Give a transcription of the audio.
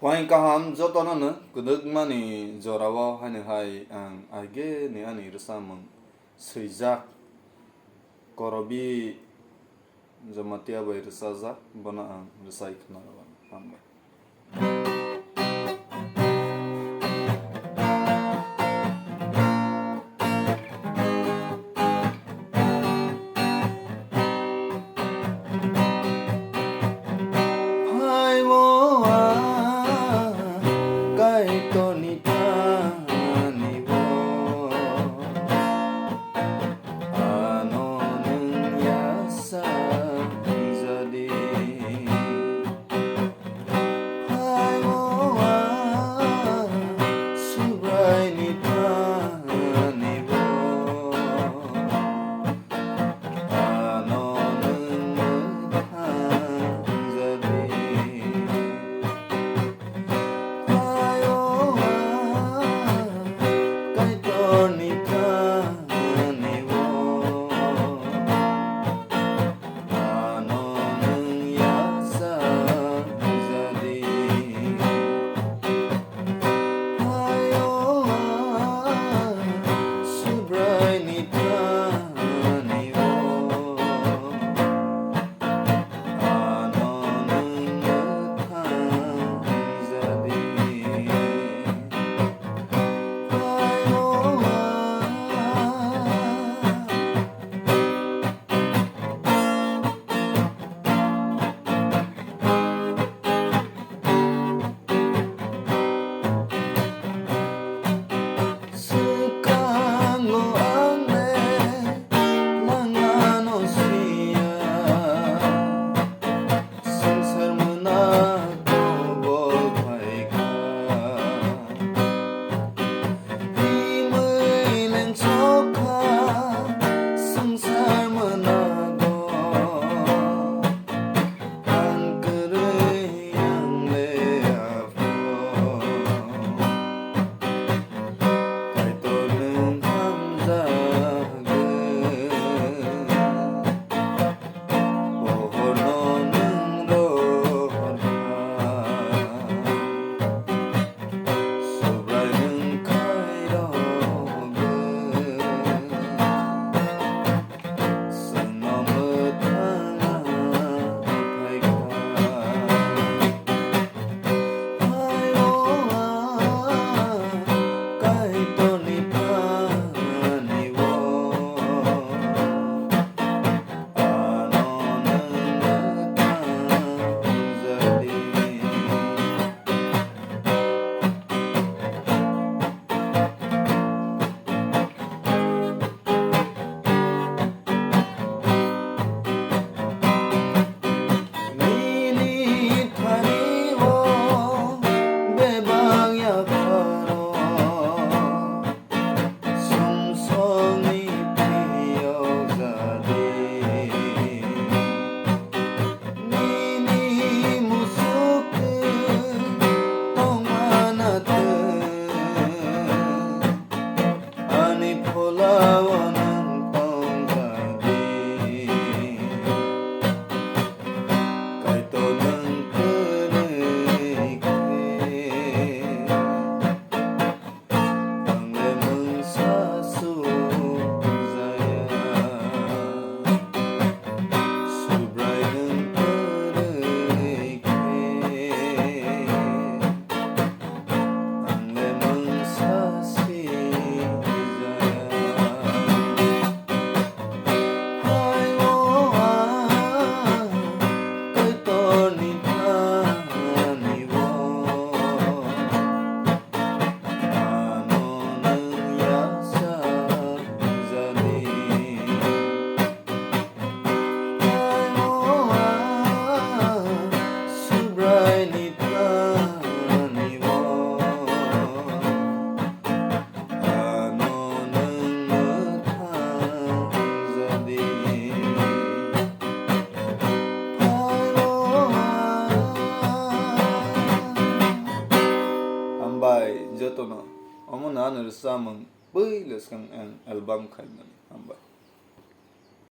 Wain kaham jotono kuduk mani jorawo hani hai ang age ni ani rusamung swijak korobi jamatia bai rusajak bana ang rusai khnawan hambai. Kaitorni thani ano nung yasa jadi Phaio subrai ni thani ano nung jadi Kaitorni thani ano nung yasa jadi Phaio subrai ni thani ano nung jadi Jotono, omo na anu samung, bui les kang album kain mani, hamba.